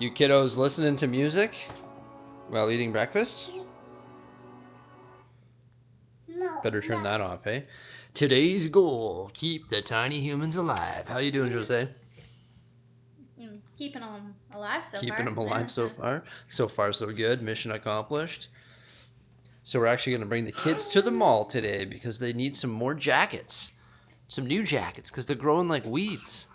You kiddos listening to music while eating breakfast? No. Better turn that off, eh? Today's goal, keep the tiny humans alive. How you doing, Jose? Keeping them alive so far. Keeping them alive so far. So far, so good. Mission accomplished. So we're actually going to bring the kids to the mall today because they need some more jackets. Some new jackets because they're growing like weeds.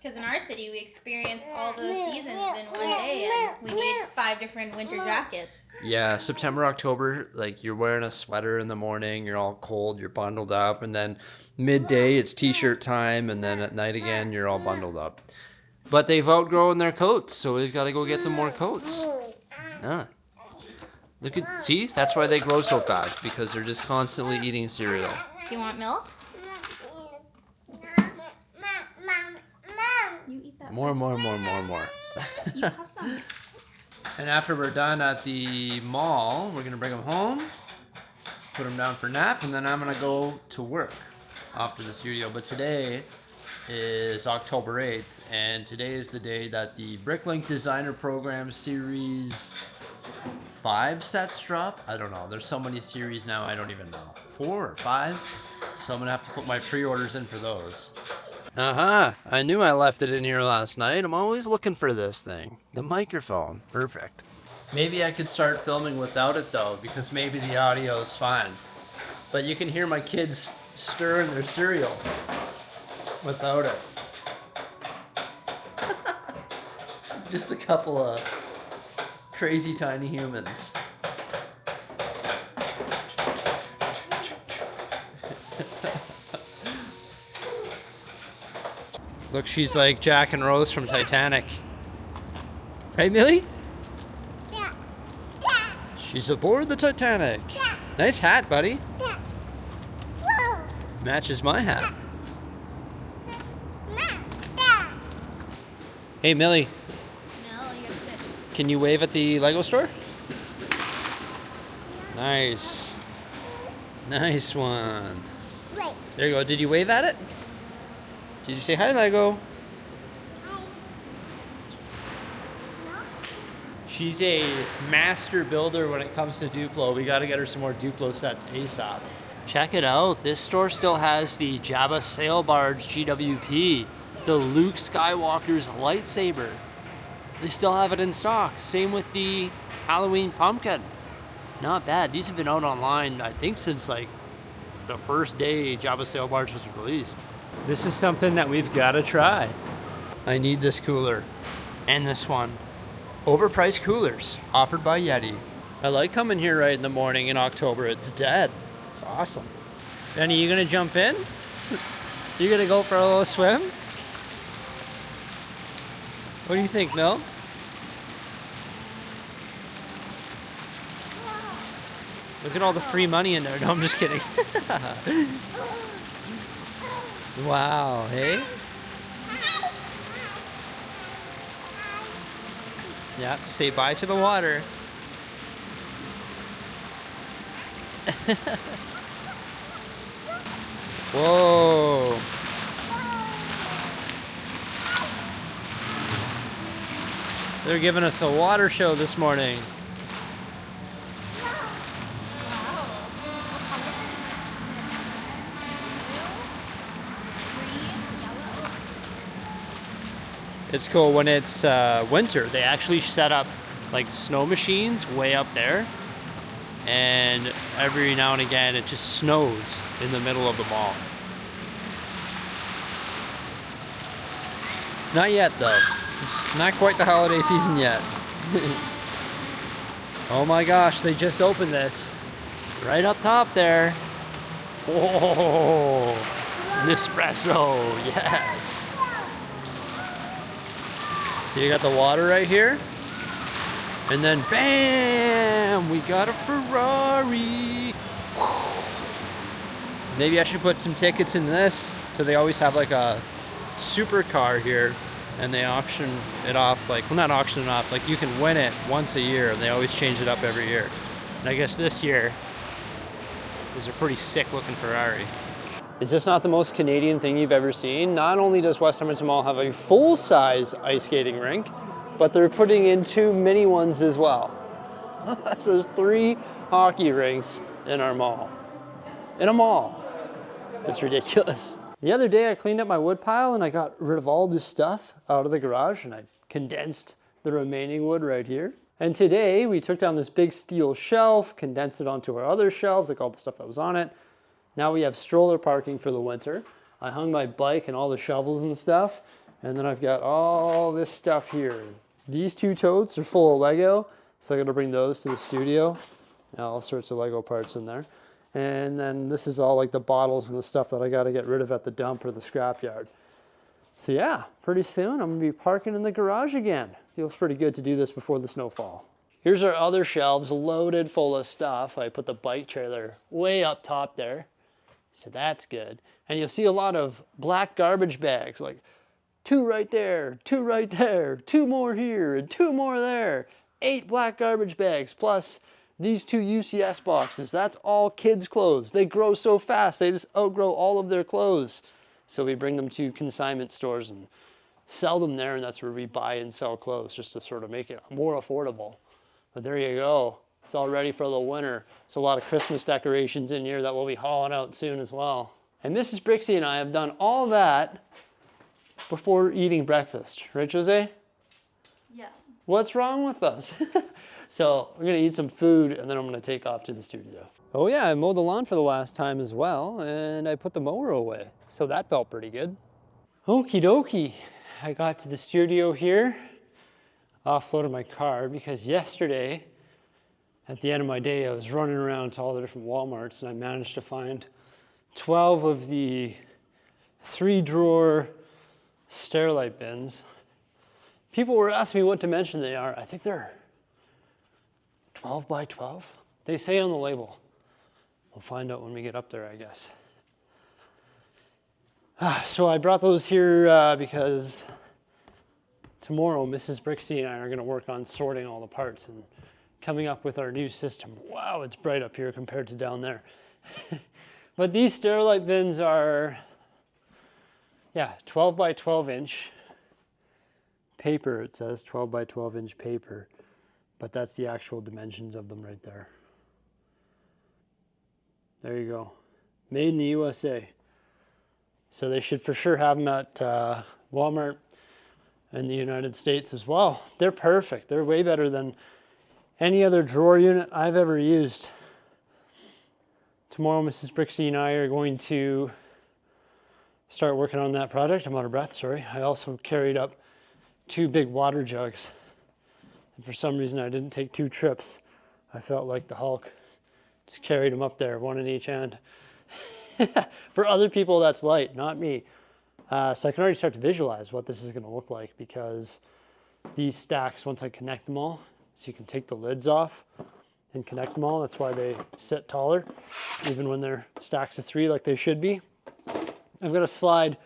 Because in our city, we experience all those seasons in one day, and we need 5 different winter jackets. Yeah, September, October, like you're wearing a sweater in the morning, you're all cold, you're bundled up, and then midday it's t-shirt time, and then at night again, you're all bundled up. But they've outgrown their coats, so we've got to go get them more coats. Look at, see, that's why they grow so fast, because they're just constantly eating cereal. Do you want milk? You eat that More. You have some. And after we're done at the mall, we're going to bring them home, put them down for a nap, and then I'm going to go to work after the studio. But today is October 8th, and today is the day that the Bricklink Designer Program Series 5 sets drop. I don't know. There's so many series now, I don't even know. 4 or 5? So I'm going to have to put my pre-orders in for those. I knew I left it in here last night. I'm always looking for this thing. The microphone. Perfect. Maybe I could start filming without it though, because maybe the audio is fine. But you can hear my kids stirring their cereal without it. Just a couple of crazy tiny humans. Look, she's like Jack and Rose from Titanic. Right, Millie? Yeah. She's aboard the Titanic. Nice hat, buddy. Matches my hat. Hey, Millie. No, you gotta sit. Can you wave at the Lego store? Nice. Nice one. Wait. There you go. Did you wave at it? Did you say hi, Lego? She's a master builder when it comes to Duplo. We got to get her some more Duplo sets ASAP. Check it out. This store still has the Jabba Sail Barge GWP, the Luke Skywalker's lightsaber. They still have it in stock. Same with the Halloween pumpkin. Not bad. These have been out online, I think, since like the first day Jabba Sail Barge was released. This is something that we've got to try. I need this cooler and this one. Overpriced coolers offered by Yeti. I like coming here right in the morning in October. It's dead. It's awesome. Benny, you gonna jump in? You gonna go for a little swim? What do you think, Mel? Look at all the free money in there. No, I'm just kidding. Wow, hey? Yeah, say bye to the water. Whoa. They're giving us a water show this morning. It's cool when it's winter. They actually set up like snow machines way up there, and every now and again it just snows in the middle of the mall. Not yet though. Not quite the holiday season yet. Oh my gosh, they just opened this. Right up top there. Whoa! Nespresso, yes. So you got the water right here, and then bam, we got a Ferrari. Maybe I should put some tickets in this. So they always have like a supercar here, and they auction it off, like, well, not auction it off, like you can win it once a year, and they always change it up every year. And I guess this year is a pretty sick looking Ferrari. Is this not the most Canadian thing you've ever seen? Not only does West Edmonton Mall have a full-size ice skating rink, but they're putting in 2 mini ones as well. So there's 3 hockey rinks in our mall. In a mall. It's ridiculous. The other day I cleaned up my wood pile and I got rid of all this stuff out of the garage and I condensed the remaining wood right here. And today we took down this big steel shelf, condensed it onto our other shelves, like all the stuff that was on it. Now we have stroller parking for the winter. I hung my bike and all the shovels and stuff. And then I've got all this stuff here. These 2 totes are full of Lego, so I'm gonna bring those to the studio. All sorts of Lego parts in there. And then this is all like the bottles and the stuff that I gotta get rid of at the dump or the scrapyard. So yeah, pretty soon I'm gonna be parking in the garage again. Feels pretty good to do this before the snowfall. Here's our other shelves loaded full of stuff. I put the bike trailer way up top there. So that's good. And you'll see a lot of black garbage bags, like 2 right there, 2 right there, 2 more here, and 2 more there. 8 black garbage bags, plus these 2 UCS boxes. That's all kids' clothes. They grow so fast, they just outgrow all of their clothes. So we bring them to consignment stores and sell them there, and that's where we buy and sell clothes, just to sort of make it more affordable. But there you go. It's all ready for the winter. There's a lot of Christmas decorations in here that we'll be hauling out soon as well. And Mrs. Bricksy and I have done all that before eating breakfast. Right, Jose? Yeah. What's wrong with us? So we're gonna eat some food and then I'm gonna take off to the studio. Oh yeah, I mowed the lawn for the last time as well, and I put the mower away. So that felt pretty good. Okie dokie. I got to the studio here, offloaded my car because yesterday, at the end of my day, I was running around to all the different Walmarts and I managed to find 12 of the 3-drawer Sterilite bins. People were asking me what dimension they are. I think they're 12 by 12. They say on the label. We'll find out when we get up there, I guess. So I brought those here because tomorrow Mrs. Bricksy and I are going to work on sorting all the parts and coming up with our new system. Wow, it's bright up here compared to down there. But these Sterilite bins are, 12 by 12 inch paper. It says 12 by 12 inch paper, but that's the actual dimensions of them right there. There you go. Made in the USA. So they should for sure have them at Walmart in the United States as well. They're perfect. They're way better than any other drawer unit I've ever used. Tomorrow, Mrs. Bricksy and I are going to start working on that project. I'm out of breath, sorry. I also carried up 2 big water jugs. And for some reason, I didn't take 2 trips. I felt like the Hulk. Just carried them up there, 1 in each hand. For other people, that's light, not me. So I can already start to visualize what this is going to look like, because these stacks, once I connect them all, so you can take the lids off and connect them all. That's why they sit taller, even when they're stacks of 3 like they should be. I'm going to slide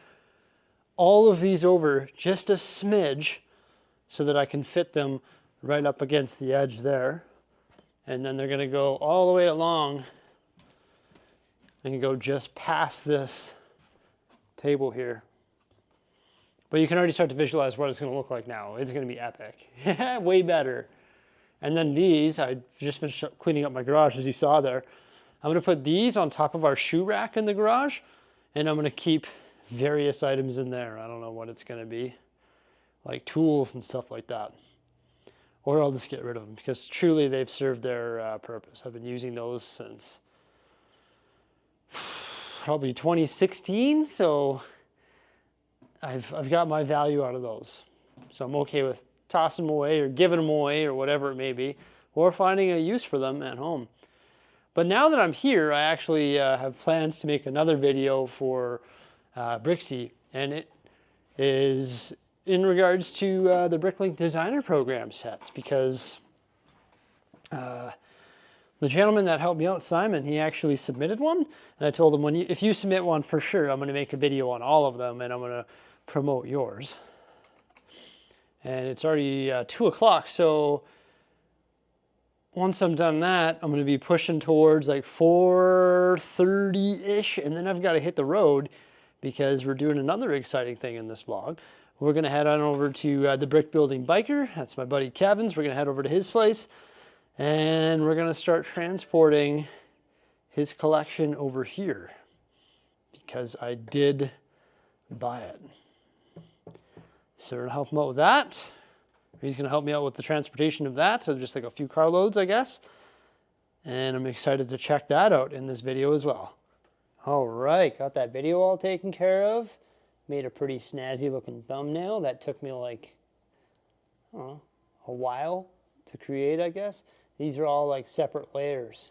all of these over just a smidge so that I can fit them right up against the edge there. And then they're going to go all the way along and go just past this table here. But you can already start to visualize what it's going to look like now. It's going to be epic. Way better. And then these, I just finished cleaning up my garage, as you saw there. I'm going to put these on top of our shoe rack in the garage, and I'm going to keep various items in there. I don't know what it's going to be, like tools and stuff like that. Or I'll just get rid of them, because truly they've served their purpose. I've been using those since probably 2016, so I've got my value out of those. So I'm okay with tossing them away or giving them away or whatever it may be, or finding a use for them at home. But now that I'm here, I actually have plans to make another video for Bricksy, and it is in regards to the Bricklink designer program sets, because the gentleman that helped me out, Simon, he actually submitted one, and I told him, if you submit one, for sure I'm going to make a video on all of them, and I'm going to promote yours. And it's already 2 o'clock, so once I'm done that, I'm going to be pushing towards like 4:30-ish, and then I've got to hit the road, because we're doing another exciting thing in this vlog. we're going to head on over to the Brick Building Biker. That's my buddy Kevin's. We're going to head over to his place, and we're going to start transporting his collection over here because I did buy it. So we're going to help him out with that. He's going to help me out with the transportation of that, so just like a few carloads, I guess. And I'm excited to check that out in this video as well. All right, got that video all taken care of. Made a pretty snazzy looking thumbnail that took me like, I don't know, a while to create, I guess. These are all like separate layers.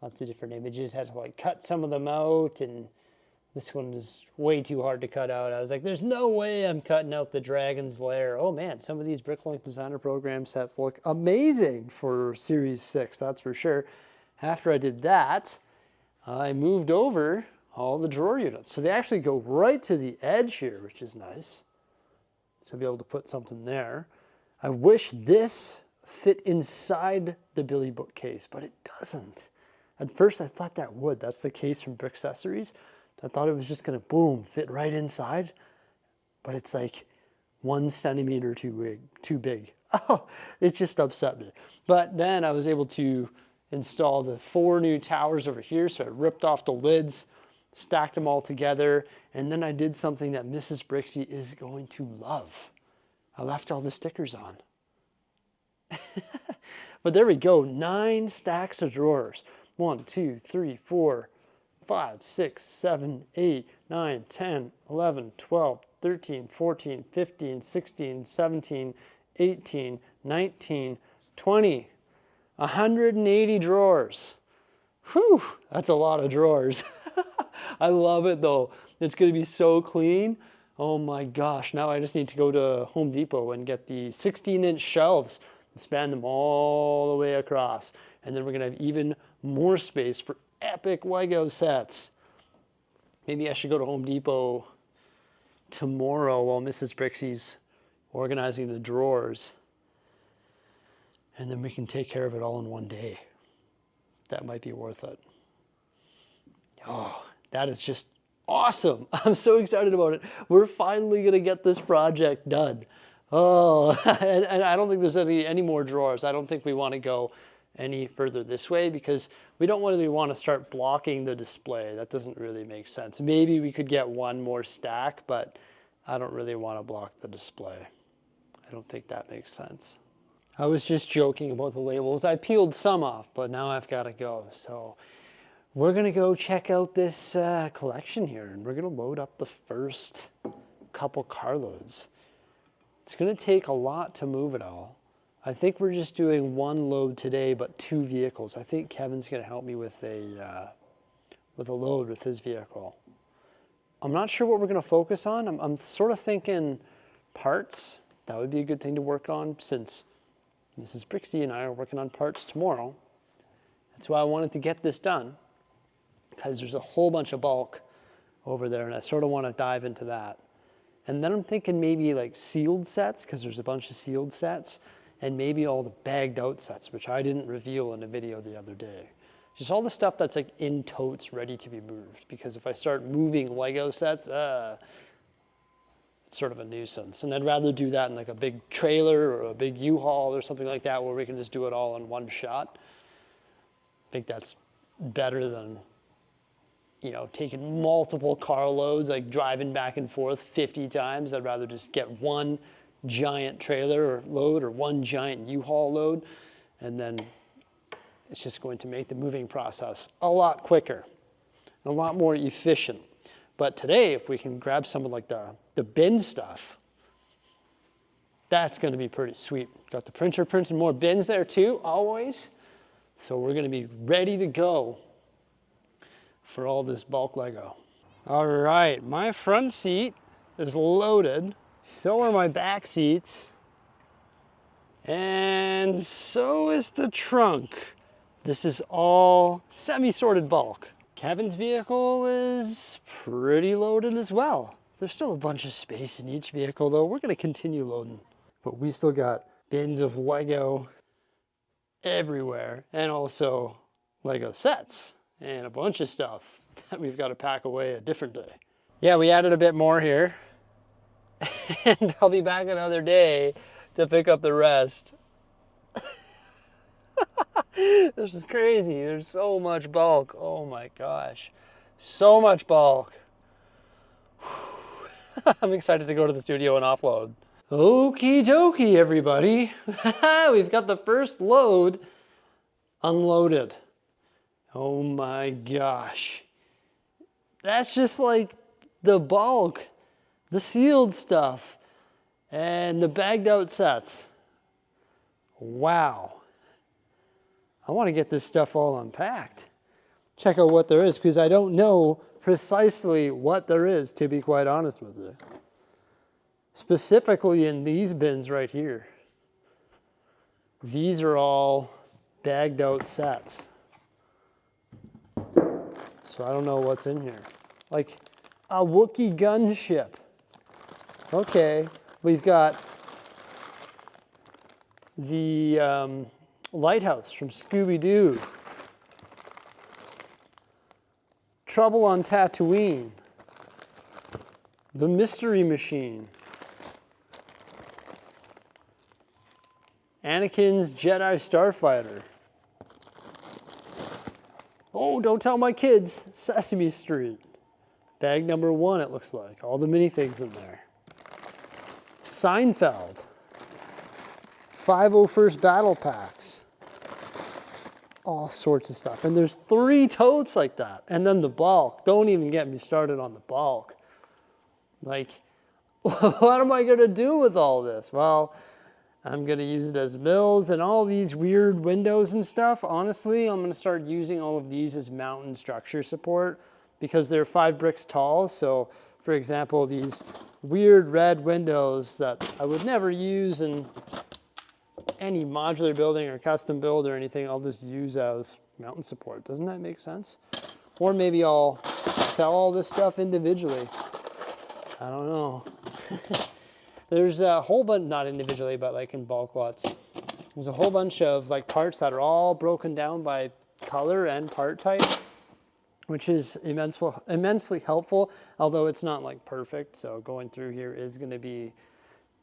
Lots of different images. Had to like cut some of them out, and this one is way too hard to cut out. I was like, there's no way I'm cutting out the dragon's lair. Oh man, some of these Bricklink Designer Program sets look amazing for Series 6, that's for sure. After I did that, I moved over all the drawer units. So they actually go right to the edge here, which is nice. So I'll be able to put something there. I wish this fit inside the Billy bookcase, but it doesn't. At first I thought that would. That's the case from Brickccessories. I thought it was just gonna, boom, fit right inside, but it's like 1 centimeter too big. Oh, it just upset me. But then I was able to install the 4 new towers over here, so I ripped off the lids, stacked them all together, and then I did something that Mrs. Bricksie is going to love. I left all the stickers on. But there we go, 9 stacks of drawers. 1, 2, 3, 4, 5, 6, 7, 8, 9, 10, 11, 12, 13, 14, 15, 16, 17, 18, 19, 20, 180 drawers. Whew, that's a lot of drawers. I love it though. It's gonna be so clean. Oh my gosh, now I just need to go to Home Depot and get the 16-inch shelves and span them all the way across. And then we're gonna have even more space for epic Lego sets. Maybe I should go to Home Depot tomorrow while Mrs. Brixie's organizing the drawers. And then we can take care of it all in one day. That might be worth it. Oh, that is just awesome. I'm so excited about it. We're finally gonna get this project done. Oh, and I don't think there's any more drawers. I don't think we wanna go any further this way because we don't really want to start blocking the display. That doesn't really make sense. Maybe we could get 1 more stack, but I don't really want to block the display. I don't think that makes sense. I was just joking about the labels. I peeled some off, but now I've got to go. So we're going to go check out this collection here, and we're going to load up the first couple carloads. It's going to take a lot to move it all. I think we're just doing 1 load today, but 2 vehicles. I think Kevin's going to help me with a load with his vehicle. I'm not sure what we're going to focus on. I'm sort of thinking parts. That would be a good thing to work on since Mrs. Bricksie and I are working on parts tomorrow. That's why I wanted to get this done, because there's a whole bunch of bulk over there, and I sort of want to dive into that. And then I'm thinking maybe like sealed sets, because there's a bunch of sealed sets. And maybe all the bagged out sets, which I didn't reveal in a video the other day. Just all the stuff that's like in totes ready to be moved. Because if I start moving Lego sets, it's sort of a nuisance. And I'd rather do that in like a big trailer or a big U-Haul or something like that where we can just do it all in one shot. I think that's better than, you know, taking multiple carloads, like driving back and forth 50 times. I'd rather just get 1 giant trailer or load or 1 giant U-Haul load, and then it's just going to make the moving process a lot quicker, a lot more efficient. But today, if we can grab some of like the bin stuff, that's going to be pretty sweet. Got the printer printing more bins there too, always. So we're going to be ready to go for all this bulk Lego. All right, my front seat is loaded. So are my back seats, and so is the trunk. This is all semi-sorted bulk. Kevin's vehicle is pretty loaded as well. There's still a bunch of space in each vehicle though. We're gonna continue loading. But we still got bins of Lego everywhere, and also Lego sets, and a bunch of stuff that we've got to pack away a different day. Yeah, we added a bit more here. And I'll be back another day to pick up the rest. This is crazy. There's so much bulk. Oh my gosh. So much bulk. I'm excited to go to the studio and offload. Okie dokie, everybody. We've got the first load unloaded. Oh my gosh. That's just like the bulk, the sealed stuff, and the bagged out sets. Wow. I want to get this stuff all unpacked. Check out what there is, because I don't know precisely what there is, to be quite honest with you. Specifically in these bins right here. These are all bagged out sets. So I don't know what's in here. Like a Wookiee gunship. Okay, we've got the lighthouse from Scooby-Doo. Trouble on Tatooine. The Mystery Machine. Anakin's Jedi Starfighter. Oh, don't tell my kids. Sesame Street. Bag number 1, it looks like. All the minifigs in there. Seinfeld. 501st Battle Packs. All sorts of stuff. And there's 3 totes like that. And then the bulk. Don't even get me started on the bulk. Like, what am I going to do with all this? Well, I'm going to use it as mills and all these weird windows and stuff. Honestly, I'm going to start using all of these as mountain structure support because they're 5 bricks tall. So, for example, these weird red windows that I would never use in any modular building or custom build or anything, I'll just use as mountain support. Doesn't that make sense? Or maybe I'll sell all this stuff individually. I don't know. There's a whole bunch, not individually, but like in bulk lots. There's a whole bunch of like parts that are all broken down by color and part type, which is immensely helpful, although it's not like perfect. So going through here is going to be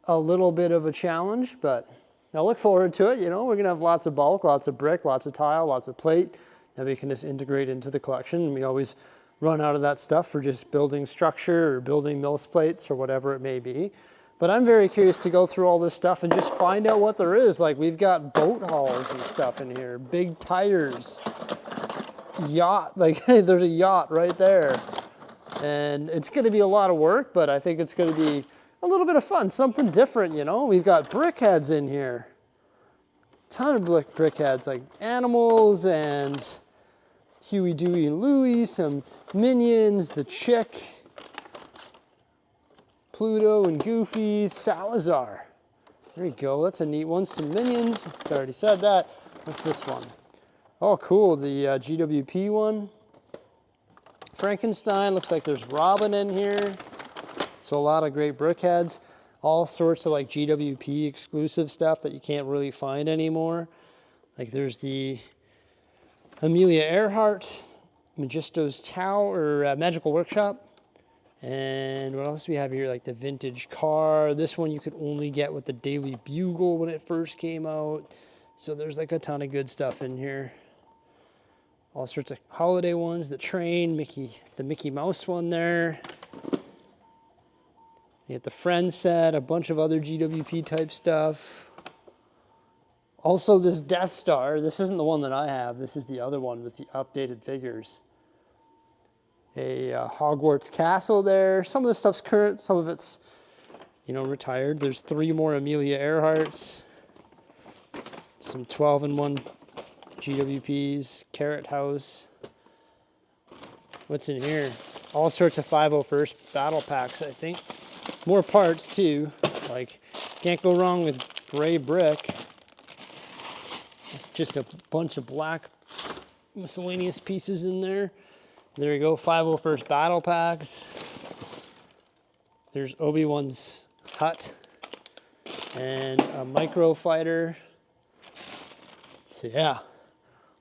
a little bit of a challenge, but I look forward to it. You know, we're going to have lots of bulk, lots of brick, lots of tile, lots of plate that we can just integrate into the collection. And we always run out of that stuff for just building structure or building mills plates or whatever it may be. But I'm very curious to go through all this stuff and just find out what there is. Like we've got boat hulls and stuff in here, big tires, yacht, like there's a yacht right there. And it's going to be a lot of work, but I think it's going to be a little bit of fun, something different, you know. We've got brickheads in here. Ton of brickheads, like animals and Huey, Dewey, and Louie, some minions, the chick, Pluto and Goofy, Salazar. There you go, that's a neat one. Some minions, I already said that. What's this one? Oh, cool, the GWP one. Frankenstein, looks like there's Robin in here. So a lot of great brickheads. All sorts of like GWP exclusive stuff that you can't really find anymore. Like there's the Amelia Earhart, Magisto's Tower, or Magical Workshop. And what else do we have here? Like the vintage car. This one you could only get with the Daily Bugle when it first came out. So there's like a ton of good stuff in here. All sorts of holiday ones. The train, the Mickey Mouse one there. You get the Friends set, a bunch of other GWP type stuff. Also this Death Star. This isn't the one that I have. This is the other one with the updated figures. A Hogwarts castle there. Some of the stuff's current, some of it's, you know, retired. There's 3 more Amelia Earharts. Some 12-in-1 GWPs. Carrot House. What's in here? All sorts of 501st Battle Packs, I think. More parts too. Like, can't go wrong with gray brick. It's just a bunch of black miscellaneous pieces in there. There you go, 501st Battle Packs. There's Obi-Wan's hut and a micro fighter. So yeah,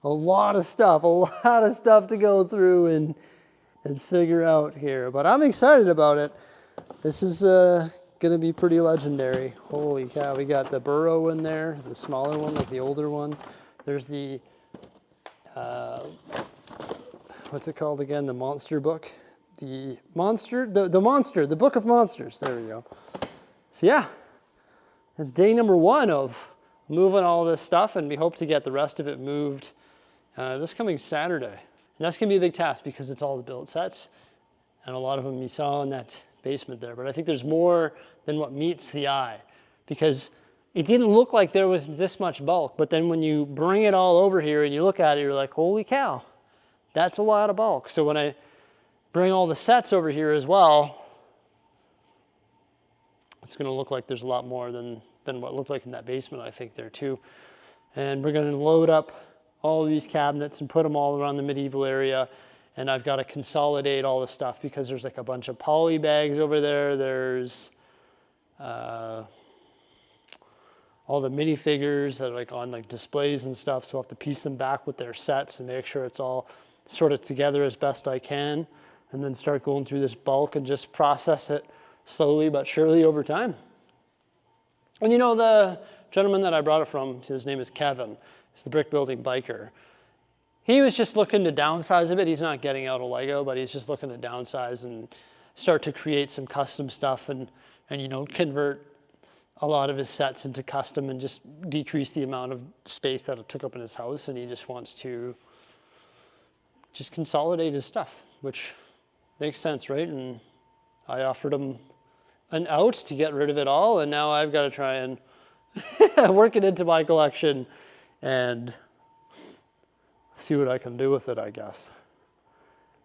a lot of stuff to go through and figure out here. But I'm excited about it. This is gonna be pretty legendary. Holy cow, we got the burrow in there, the smaller one, like the older one. There's the, what's it called again? The monster book. The book of monsters. There we go. So yeah, it's day number 1 of moving all this stuff, and we hope to get the rest of it moved this coming Saturday. And that's gonna be a big task because it's all the build sets, and a lot of them you saw in that basement there. But I think there's more than what meets the eye, because it didn't look like there was this much bulk, but then when you bring it all over here and you look at it, you're like, holy cow, that's a lot of bulk. So when I bring all the sets over here as well, it's gonna look like there's a lot more than what looked like in that basement, I think, there too. And we're gonna load up all of these cabinets and put them all around the medieval area. And I've got to consolidate all the stuff because there's like a bunch of poly bags over there. There's all the minifigures that are like on like displays and stuff. So I'll have to piece them back with their sets and make sure it's all sorted together as best I can. And then start going through this bulk and just process it slowly but surely over time. And you know, the gentleman that I brought it from, his name is Kevin. He's the brick building biker. He was just looking to downsize a bit. He's not getting out of Lego, but he's just looking to downsize and start to create some custom stuff and you know, convert a lot of his sets into custom and just decrease the amount of space that it took up in his house. And he just wants to just consolidate his stuff, which makes sense, right? And I offered him an out to get rid of it all, and now I've got to try and work it into my collection and see what I can do with it, I guess.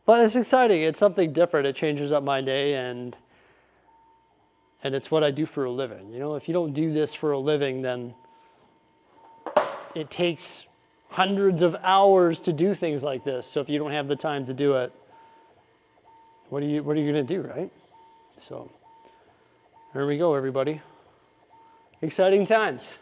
But it's exciting. It's something different. It changes up my day, and it's what I do for a living. You know, if you don't do this for a living, then it takes hundreds of hours to do things like this. So if you don't have the time to do it, what are you going to do, right? So there we go, everybody. Exciting times.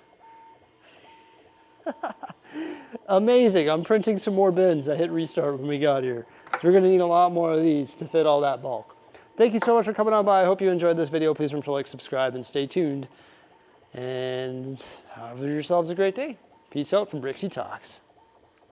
Amazing. I'm printing some more bins. I hit restart when we got here. So we're going to need a lot more of these to fit all that bulk. Thank you so much for coming on by. I hope you enjoyed this video. Please remember to like, subscribe, and stay tuned. And have yourselves a great day. Peace out from Bricksie Talks.